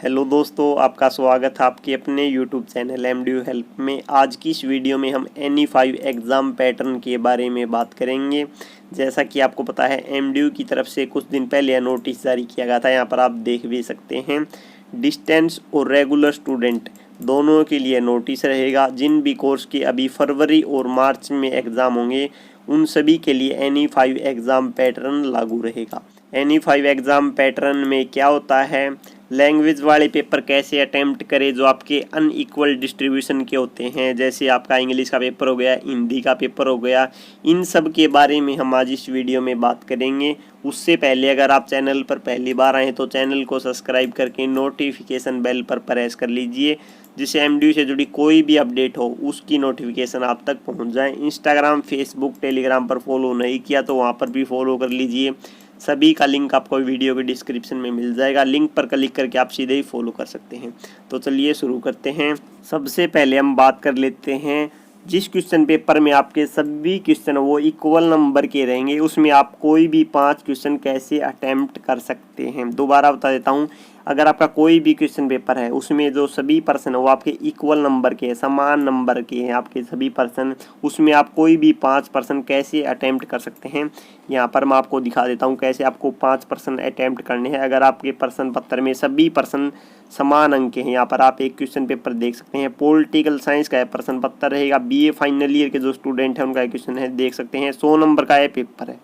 Hello दोस्तों, आपका स्वागत है आपके अपने यूट्यूब चैनल एमडीयू हेल्प में। आज की इस वीडियो में हम NE5 एग्ज़ाम पैटर्न के बारे में बात करेंगे। जैसा कि आपको पता है, एमडीयू की तरफ से कुछ दिन पहले यह नोटिस जारी किया गया था। यहाँ पर आप देख भी सकते हैं, डिस्टेंस और रेगुलर स्टूडेंट दोनों के लिए नोटिस रहेगा। जिन भी कोर्स के अभी फरवरी और मार्च में एग्ज़ाम होंगे, उन सभी के लिए NE5 एग्ज़ाम पैटर्न लागू रहेगा। NE5 एग्ज़ाम पैटर्न में क्या होता है, लैंग्वेज वाले पेपर कैसे अटेम्प्ट करें जो आपके अनइक्वल डिस्ट्रीब्यूशन के होते हैं, जैसे आपका इंग्लिश का पेपर हो गया, हिंदी का पेपर हो गया, इन सब के बारे में हम आज इस वीडियो में बात करेंगे। उससे पहले अगर आप चैनल पर पहली बार आए तो चैनल को सब्सक्राइब करके नोटिफिकेशन बेल पर प्रेस कर लीजिए, जिससे एमडीयू से जुड़ी कोई भी अपडेट हो उसकी नोटिफिकेशन आप तक पहुंच जाए। इंस्टाग्राम, फेसबुक, टेलीग्राम पर फॉलो नहीं किया तो वहां पर भी फॉलो कर लीजिए। सभी का लिंक आपको वीडियो के डिस्क्रिप्शन में मिल जाएगा। लिंक पर क्लिक करके आप सीधे ही फॉलो कर सकते हैं। तो चलिए शुरू करते हैं। सबसे पहले हम बात कर लेते हैं, जिस क्वेश्चन पेपर में आपके सभी क्वेश्चन वो इक्वल नंबर के रहेंगे, उसमें आप कोई भी 5 क्वेश्चन कैसे अटेम्प्ट कर सकते हैं। दोबारा बता देता हूँ, अगर आपका कोई भी क्वेश्चन पेपर है उसमें जो सभी पर्सन है वो आपके इक्वल नंबर के, समान नंबर के हैं आपके सभी पर्सन, उसमें आप कोई भी 5 पर्सन कैसे अटेम्प्ट कर सकते हैं। यहाँ पर मैं आपको दिखा देता हूँ कैसे आपको 5 पर्सन अटेम्प्ट करने हैं। अगर आपके प्रश्न पत्र में सभी पर्सन समान अंक के हैं, यहाँ पर आप एक क्वेश्चन पेपर देख सकते हैं। पॉलिटिकल साइंस का प्रश्न पत्र रहेगा, BA फाइनल ईयर के जो स्टूडेंट हैं उनका क्वेश्चन है, देख सकते हैं 100 नंबर का यह पेपर है।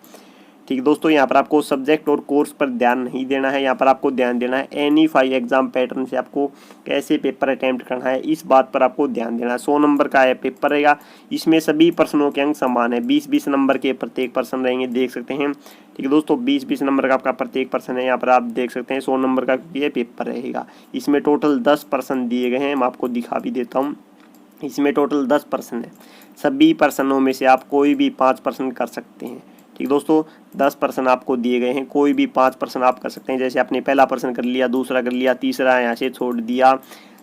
ठीक दोस्तों, यहाँ पर आपको सब्जेक्ट और कोर्स पर ध्यान नहीं देना है, यहाँ पर आपको ध्यान देना है NE5 एग्जाम पैटर्न से आपको कैसे पेपर अटेम्प्ट करना है, इस बात पर आपको ध्यान देना है। 100 नंबर का यह पेपर रहेगा, इसमें सभी प्रश्नों के अंक समान है, 20-20 नंबर के प्रत्येक प्रश्न रहेंगे, देख सकते हैं। ठीक है दोस्तों, 20-20 नंबर का आपका प्रत्येक प्रश्न है, यहाँ पर आप देख सकते हैं 100 नंबर का ये पेपर रहेगा। इसमें टोटल 10 प्रश्न दिए गए हैं, मैं आपको दिखा भी देता हूँ। इसमें टोटल 10 प्रश्न है, सभी प्रश्नों में से आप कोई भी 5 प्रश्न कर सकते हैं। ठीक दोस्तों, 10 प्रश्न आपको दिए गए हैं, कोई भी 5 प्रश्न आप कर सकते हैं। जैसे आपने पहला प्रश्न कर लिया, दूसरा कर लिया, तीसरा यहाँ से छोड़ दिया,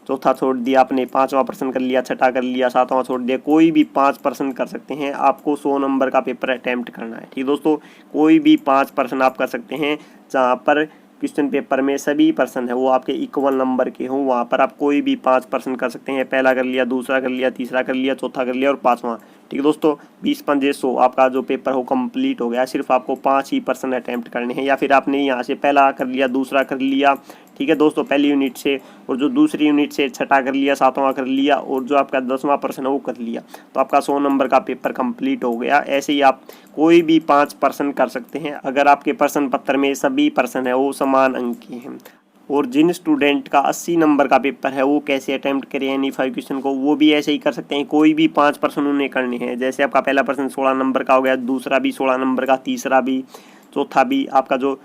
चौथा छोड़ दिया, आपने 5वां प्रश्न कर लिया, छठा कर लिया, 7वां छोड़ दिया, कोई भी 5 प्रश्न कर सकते हैं। आपको 100 नंबर का पेपर अटेम्प्ट करना है। ठीक दोस्तों, कोई भी 5 प्रश्न आप कर सकते हैं। जहाँ पर क्वेश्चन पेपर में सभी पर्सन है वो आपके इक्वल नंबर के हों, वहाँ पर आप कोई भी 5 पर्सन कर सकते हैं। पहला कर लिया, दूसरा कर लिया, तीसरा कर लिया, चौथा कर लिया और 5वां। ठीक है दोस्तों, 20-5-100 आपका जो पेपर हो कंप्लीट हो गया। सिर्फ आपको 5 ही पर्सन अटेम्प्ट करने हैं, या फिर आपने यहाँ से पहला कर लिया, दूसरा कर लिया, ठीक है दोस्तों, पहली यूनिट से, और जो दूसरी यूनिट से छठा कर लिया, 7वां कर लिया, और जो आपका 10वां पर्सन है वो कर लिया, तो आपका 100 नंबर का पेपर कंप्लीट हो गया। ऐसे ही आप कोई भी 5 पर्सन कर सकते हैं, अगर आपके प्रश्न पत्र में सभी पर्सन है वो समान अंक के हैं। और जिन स्टूडेंट का 80 नंबर का पेपर है वो कैसे अटेम्प्ट करें NE5 क्वेश्चन को, वो भी ऐसे ही कर सकते हैं। कोई भी 5 पर्सन उन्हें करने हैं। जैसे आपका पहला प्रश्न 16 नंबर का हो गया, दूसरा भी 16 नंबर का, तीसरा भी, चौथा भी, आपका जो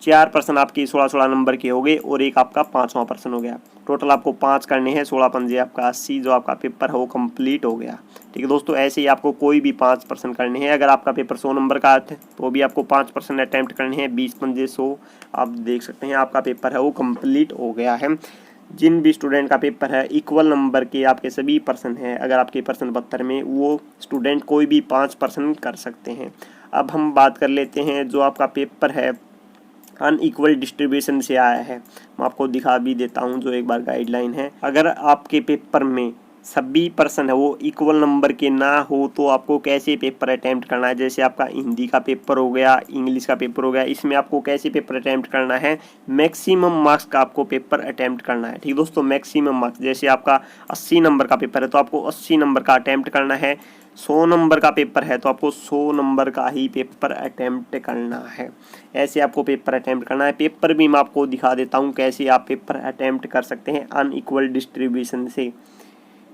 4 पर्सन आपके 16-16 नंबर के हो गए, और एक आपका 5वां पर्सन हो गया। टोटल आपको 5 करने हैं, 16 पंजे आपका 80, जो आपका पेपर है वो कंप्लीट हो गया। ठीक है दोस्तों, ऐसे ही आपको कोई भी 5 पर्सन करने हैं। अगर आपका पेपर 100 नंबर का है तो भी आपको 5 पर्सन अटैम्प्ट करने हैं, 20-5-100 आप देख सकते हैं आपका पेपर है वो कंप्लीट हो गया है। जिन भी स्टूडेंट का पेपर है इक्वल नंबर के आपके सभी पर्सन हैं, अगर आपके प्रश्न पत्र में, वो स्टूडेंट कोई भी 5 पर्सन कर सकते हैं। अब हम बात कर लेते हैं, जो आपका पेपर है अनइक्वल डिस्ट्रीब्यूशन से आया है, मैं आपको दिखा भी देता हूं जो एक बार गाइडलाइन है। अगर आपके पेपर में सभी पर्सन है वो इक्वल नंबर के ना हो तो आपको कैसे पेपर अटेम्प्ट करना है। जैसे आपका हिंदी का पेपर हो गया, इंग्लिश का पेपर हो गया, इसमें आपको कैसे पेपर अटेम्प्ट करना है, मैक्सिमम मार्क्स का आपको पेपर अटेम्प्ट करना है। ठीक दोस्तों, मैक्सिमम मार्क्स, जैसे आपका 80 नंबर का पेपर है तो आपको 80 नंबर का अटेम्प्ट करना है। 100 नंबर का पेपर है तो आपको 100 नंबर का ही पेपर अटेम्प्ट करना है। ऐसे आपको पेपर अटेम्प्ट करना है। पेपर भी मैं आपको दिखा देता हूँ कैसे आप पेपर अटेम्प्ट कर सकते हैं अनइक्वल डिस्ट्रीब्यूशन से।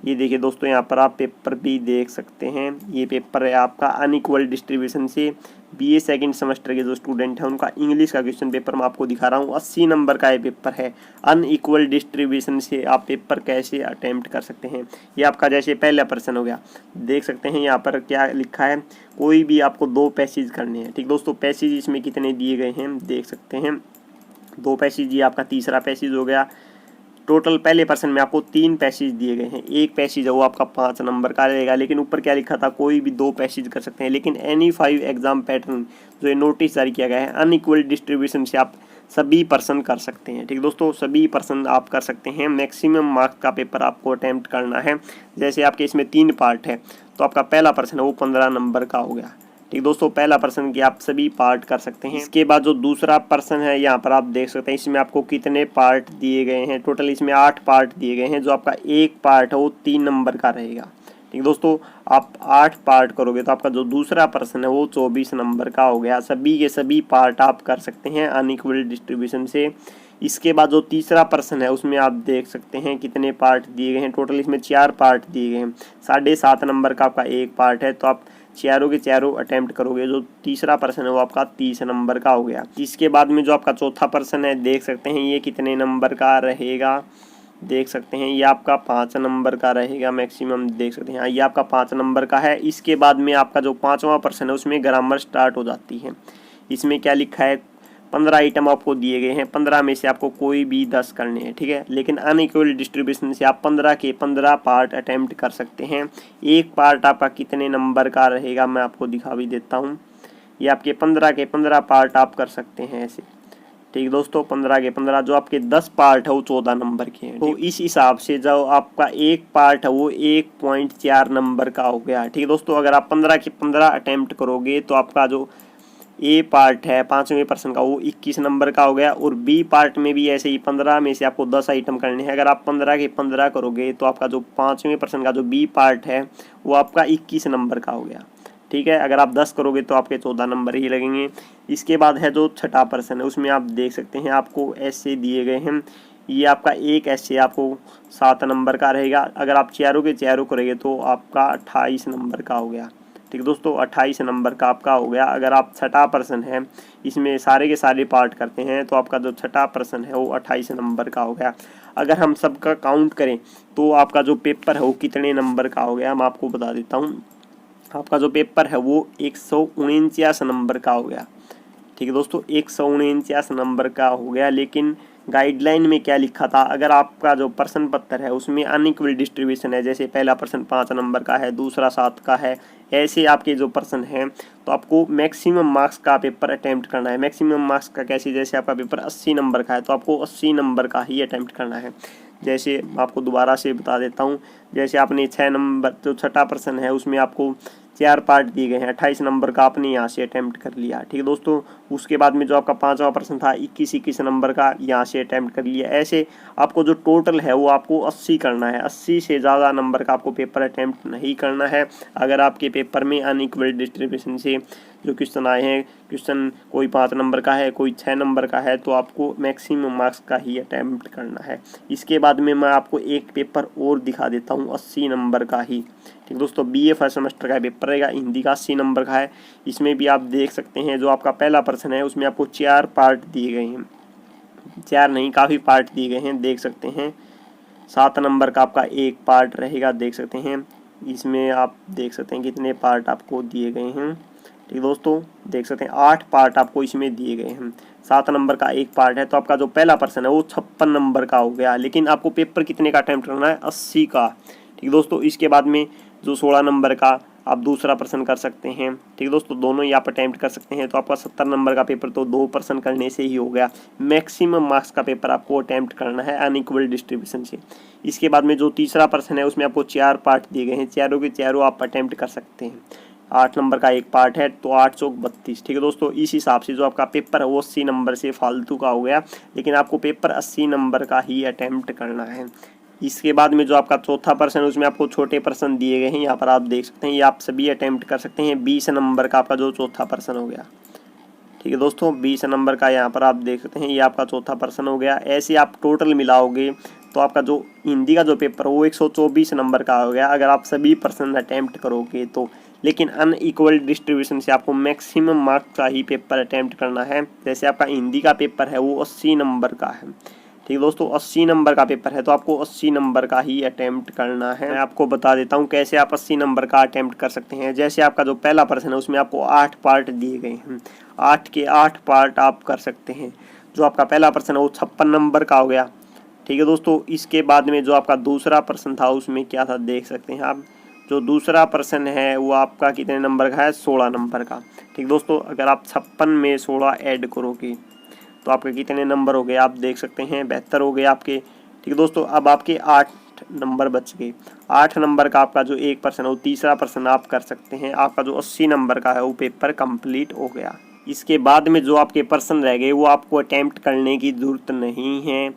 ये देखिए दोस्तों, यहाँ पर आप पेपर भी देख सकते हैं, ये पेपर है आपका अनइक्वल डिस्ट्रीब्यूशन से। BA सेकंड सेमेस्टर के जो स्टूडेंट हैं उनका इंग्लिश का क्वेश्चन पेपर मैं आपको दिखा रहा हूँ, 80 नंबर का ये पेपर है। अनइक्वल डिस्ट्रीब्यूशन से आप पेपर कैसे अटेम्प्ट कर सकते हैं। ये आपका जैसे पहला प्रश्न हो गया, देख सकते हैं यहाँ पर क्या लिखा है, कोई भी आपको 2 पैसेज करने हैं। ठीक दोस्तों, पैसेज इसमें कितने दिए गए हैं देख सकते हैं, 2 पैसेज, ये आपका तीसरा पैसेज हो गया। टोटल पहले पर्सन में आपको 3 पैसेज दिए गए हैं, एक पैसेज है वो आपका 5 नंबर का रहेगा, लेकिन ऊपर क्या लिखा था, कोई भी 2 पैसेज कर सकते हैं। लेकिन NE5 एग्जाम पैटर्न जो ये नोटिस जारी किया गया है, अनइक्वल डिस्ट्रीब्यूशन से आप सभी पर्सन कर सकते हैं। ठीक दोस्तों, सभी पर्सन आप कर सकते हैं। मैक्सिमम मार्क्स का पेपर आपको अटेम्प्ट करना है। जैसे आपके इसमें 3 पार्ट है, तो आपका पहला पर्सन है वो 15 नंबर का हो गया। ठीक दोस्तों, पहला पर्सन के आप सभी पार्ट कर सकते हैं। इसके बाद जो दूसरा पर्सन है, यहाँ पर आप देख सकते हैं इसमें आपको कितने पार्ट दिए गए हैं। टोटल इसमें 8 पार्ट दिए गए हैं। जो आपका एक पार्ट है वो 3 नंबर का रहेगा। ठीक दोस्तों, आप 8 पार्ट करोगे तो आपका जो दूसरा पर्सन है वो 24 नंबर का हो गया। सभी के सभी पार्ट आप कर सकते हैं अनइक्वल डिस्ट्रीब्यूशन से। इसके बाद जो तीसरा पर्सन है उसमें आप देख सकते हैं कितने पार्ट दिए गए हैं। टोटल इसमें 4 पार्ट दिए गए हैं। 7.5 नंबर का आपका एक पार्ट है, तो आप चारों के चारों अटेम्प्ट करोगे। जो तीसरा पर्सन है वो आपका 30 नंबर का हो गया। इसके बाद में जो आपका चौथा पर्सन है, देख सकते हैं ये कितने नंबर का रहेगा। देख सकते हैं ये आपका 5 नंबर का रहेगा मैक्सिमम। देख सकते हैं ये आपका 5 नंबर का है। इसके बाद में आपका जो 5वां पर्सन है उसमें ग्रामर स्टार्ट हो जाती है। इसमें क्या लिखा है, 15 आइटम आपको दिए गए हैं। 15 में से आपको कोई भी 10 करने हैं। ठीक है, लेकिन अनइक्वल डिस्ट्रीब्यूशन से आप 15 के 15 पार्ट अटेम्प्ट कर सकते हैं। एक पार्ट आपका कितने नंबर का रहेगा मैं आपको दिखा भी देता हूँ। ये आपके 15 के 15 पार्ट आप कर सकते हैं ऐसे। ठीक दोस्तों, 15 के 15 जो आपके 10 पार्ट है वो 14 नंबर के हैं। तो इस हिसाब से जो आपका एक पार्ट है वो 1.4 नंबर का हो गया। ठीक दोस्तों, अगर आप 15 के 15 अटेम्प्ट करोगे तो आपका जो ए पार्ट है 5वें पर्सन का वो 21 नंबर का हो गया। और बी पार्ट में भी ऐसे ही 15 में से आपको 10 आइटम करने हैं। अगर आप 15 के 15 करोगे तो आपका जो 5वें पर्सन का जो बी पार्ट है वो आपका 21 नंबर का हो गया। ठीक है, अगर आप 10 करोगे तो आपके 14 नंबर ही लगेंगे। इसके बाद है जो छठा पर्सन है, उसमें आप देख सकते हैं आपको ऐसे दिए गए हैं। ये आपका एक ऐसे आपको 7 नंबर का रहेगा। अगर आप चारों के चारों करेंगे तो आपका 28 नंबर का हो गया। ठीक दोस्तों, 28 नंबर का आपका हो गया। अगर आप छठा पर्सन है, इसमें सारे के सारे पार्ट करते हैं तो आपका जो छठा पर्सन है वो 28 नंबर का हो गया। अगर हम सबका काउंट करें तो आपका जो पेपर है वो कितने नंबर का हो गया, मैं आपको बता देता हूँ। आपका जो पेपर है वो 149 नंबर का हो गया। ठीक है दोस्तों, 149 नंबर का हो गया। लेकिन गाइडलाइन में क्या लिखा था, अगर आपका जो प्रश्न पत्र है उसमें अनइक्वल डिस्ट्रीब्यूशन है, जैसे पहला प्रश्न 5 नंबर का है, दूसरा 7 का है, ऐसे आपके जो प्रश्न हैं तो आपको मैक्सिमम मार्क्स का पेपर अटेम्प्ट करना है। मैक्सिमम मार्क्स का कैसे, जैसे आपका पेपर 80 नंबर का है तो आपको 80 नंबर का ही अटेम्प्ट करना है। जैसे आपको दोबारा से बता देता हूँ, जैसे आपने 6 नंबर जो छठा प्रश्न है उसमें आपको 4 पार्ट दिए गए हैं, 28 नंबर का आपने यहाँ से अटेम्प्ट कर लिया। ठीक है दोस्तों, उसके बाद में जो आपका 5वां प्रश्न था 21 नंबर का, यहाँ से अटेम्प्ट कर लिया। ऐसे आपको जो टोटल है वो आपको 80 करना है। 80 से ज़्यादा नंबर का आपको पेपर अटेम्प्ट नहीं करना है। अगर आपके पेपर में अनइक्वल डिस्ट्रीब्यूशन से जो क्वेश्चन आए हैं, क्वेश्चन कोई 5 नंबर का है, कोई 6 नंबर का है, तो आपको मैक्सिमम मार्क्स का ही अटेम्प्ट करना है। इसके बाद में मैं आपको एक पेपर और दिखा देता हूँ 80 नंबर का ही। ठीक दोस्तों, BA फर्स्ट सेमेस्टर का पेपर रहेगा, हिंदी का 80 नंबर का है। इसमें भी आप देख सकते हैं जो आपका पहला प्रश्न है उसमें आपको 4 पार्ट दिए गए हैं। 4 नहीं, काफ़ी पार्ट दिए गए हैं, देख सकते हैं। 7 नंबर का आपका एक पार्ट रहेगा, देख सकते हैं। इसमें आप देख सकते हैं कितने पार्ट आपको दिए गए हैं। ठीक दोस्तों, देख सकते हैं 8 पार्ट आपको इसमें दिए गए हैं। 7 नंबर का एक पार्ट है, तो आपका जो पहला प्रश्न है वो 56 नंबर का हो गया। लेकिन आपको पेपर कितने का अटेम्प्ट करना है, 80 का। ठीक दोस्तों, इसके बाद में जो 16 नंबर का आप दूसरा प्रश्न कर सकते हैं। ठीक दोस्तों, दोनों ही आप अटेम्प्ट कर सकते हैं। तो आपका 70 नंबर का पेपर तो 2 प्रश्न करने से ही हो गया। मैक्सिमम मार्क्स का पेपर आपको अटेम्प्ट करना है अनइक्वल डिस्ट्रीब्यूशन से। इसके बाद में जो तीसरा प्रश्न है उसमें आपको 4 पार्ट दिए गए हैं, चारों के चारों आप अटेम्प्ट कर सकते हैं। 8 नंबर का एक पार्ट है, तो 8 चौक 32। ठीक है दोस्तों, इस हिसाब से जो आपका पेपर है वो 80 नंबर से फालतू का हो गया। लेकिन आपको पेपर 80 नंबर का ही अटेम्प्ट करना है। इसके बाद में जो आपका चौथा प्रश्न है उसमें आपको छोटे प्रश्न दिए गए हैं, यहाँ पर आप देख सकते हैं। ये आप सभी अटेम्प्ट कर सकते हैं। 20 नंबर का आपका जो चौथा प्रश्न हो गया। ठीक है दोस्तों, 20 नंबर का यहाँ पर आप देख सकते हैं, ये आपका चौथा प्रश्न हो गया। ऐसे आप टोटल मिलाओगे तो आपका जो हिंदी का जो पेपर है वो 124 नंबर का हो गया, अगर आप सभी प्रश्न अटेम्प्ट करोगे तो। लेकिन अनइक्वल डिस्ट्रीब्यूशन से आपको मैक्सिमम मार्क्स का ही पेपर अटेम्प्ट करना है। जैसे आपका हिंदी का पेपर है वो 80 नंबर का है। ठीक है दोस्तों, 80 नंबर का पेपर है, तो आपको 80 नंबर का ही अटेम्प्ट करना है। मैं आपको बता देता हूँ कैसे आप 80 नंबर का अटेम्प्ट कर सकते हैं। जैसे आपका जो पहला प्रश्न है उसमें आपको 8 पार्ट दिए गए हैं, 8 के 8 पार्ट आप कर सकते हैं। जो आपका पहला प्रश्न है वो 56 नंबर का हो गया। ठीक है दोस्तों, इसके बाद में जो आपका दूसरा प्रश्न था उसमें क्या था, देख सकते हैं आप। जो दूसरा प्रश्न है वो आपका कितने नंबर का है, 16 नंबर का। ठीक दोस्तों, अगर आप 56 में 16 ऐड करोगे तो आपके कितने नंबर हो गए आप देख सकते हैं, 72 हो गए आपके। ठीक है दोस्तों, अब आपके 8 नंबर बच गए। 8 नंबर का आपका जो एक प्रश्न है वो तीसरा प्रश्न आप कर सकते हैं। आपका जो 80 नंबर का है वो पेपर कंप्लीट हो गया। इसके बाद में जो आपके प्रश्न रह गए वो आपको अटेम्प्ट करने की ज़रूरत नहीं है।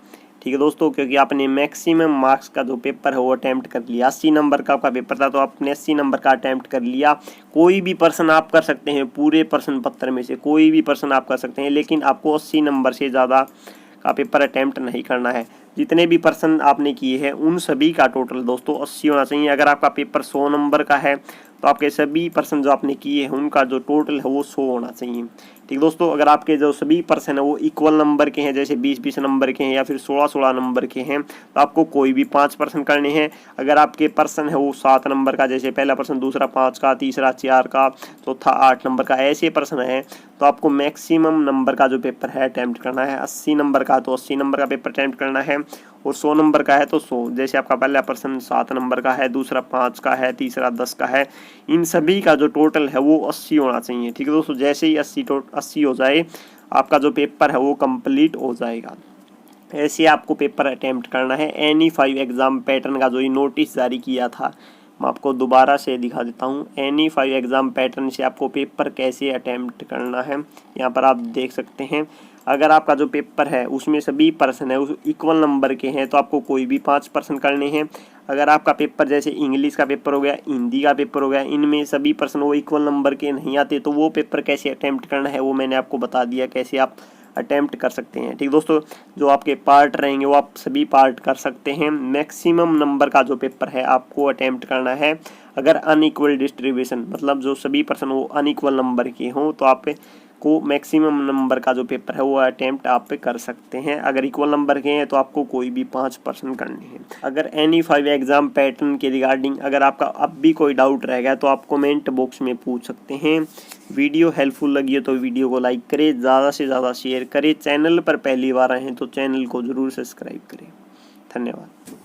ठीक है दोस्तों, क्योंकि आपने मैक्सिमम मार्क्स का जो पेपर है वो अटैम्प्ट कर लिया। 80 नंबर का आपका पेपर था तो आपने 80 नंबर का अटैम्प्ट कर लिया। कोई भी प्रश्न आप कर सकते हैं, पूरे प्रश्न पत्र में से कोई भी प्रश्न आप कर सकते हैं, लेकिन आपको 80 नंबर से ज़्यादा का पेपर अटैम्प्ट नहीं करना है। जितने भी प्रश्न आपने किए हैं उन सभी का टोटल दोस्तों 80 होना चाहिए। अगर आपका पेपर 100 नंबर का है तो आपके सभी प्रश्न जो आपने किए हैं उनका जो टोटल है वो 100 होना चाहिए। ठीक दोस्तों, अगर आपके जो सभी प्रश्न है वो इक्वल नंबर के हैं, जैसे 20-20 नंबर के हैं या फिर 16-16 नंबर के हैं, तो आपको कोई भी 5 प्रश्न करने हैं। अगर आपके प्रश्न है वो 7 नंबर का, जैसे पहला प्रश्न, दूसरा 5 का, तीसरा 4 का, चौथा 8 नंबर का, ऐसे प्रश्न है तो आपको मैक्सिमम नंबर का जो पेपर है अटैम्प्ट करना है। 80 नंबर का तो 80 नंबर का पेपर अटैम्प्ट करना है, और 100 नंबर का है तो 100। जैसे आपका पहला प्रश्न 7 नंबर का है, दूसरा 5 का है, तीसरा 10 का है, इन सभी का जो टोटल है वो 80 होना चाहिए। ठीक है दोस्तों, जैसे ही 80 हो जाए आपका जो पेपर है वो कंप्लीट हो जाएगा। ऐसे आपको पेपर अटेम्प्ट करना है। एनी 5 एग्ज़ाम पैटर्न का जो ये नोटिस जारी किया था, मैं आपको दोबारा से दिखा देता हूँ। एनी 5 एग्ज़ाम पैटर्न से आपको पेपर कैसे अटेम्प्ट करना है यहाँ पर आप देख सकते हैं। अगर आपका जो पेपर है उसमें सभी प्रश्न है उस इक्वल नंबर के हैं तो आपको कोई भी 5 प्रश्न करने हैं। अगर आपका पेपर जैसे इंग्लिश का पेपर हो गया, हिंदी का पेपर हो गया, इनमें सभी प्रश्न वो इक्वल नंबर के नहीं आते तो वो पेपर कैसे अटेम्प्ट करना है वो मैंने आपको बता दिया, कैसे आप अटेम्प्ट कर सकते हैं। ठीक दोस्तों, जो आपके पार्ट रहेंगे वो आप सभी पार्ट कर सकते हैं। मैक्सिमम नंबर का जो पेपर है आपको अटेम्प्ट करना है। अगर अनइक्वल डिस्ट्रीब्यूशन मतलब जो सभी प्रश्न वो अनइक्वल नंबर के हों तो आप को मैक्सिमम नंबर का जो पेपर है वो अटेम्प्ट आप कर सकते हैं। अगर इक्वल नंबर के हैं तो आपको कोई भी 5 प्रश्न करने हैं। अगर एनी 5 एग्ज़ाम पैटर्न के रिगार्डिंग अगर आपका अब भी कोई डाउट रह गया तो आप कमेंट बॉक्स में पूछ सकते हैं। वीडियो हेल्पफुल लगी हो तो वीडियो को लाइक करें, ज़्यादा से ज़्यादा शेयर करें। चैनल पर पहली बार आए हैं तो चैनल को ज़रूर सब्सक्राइब करें। धन्यवाद।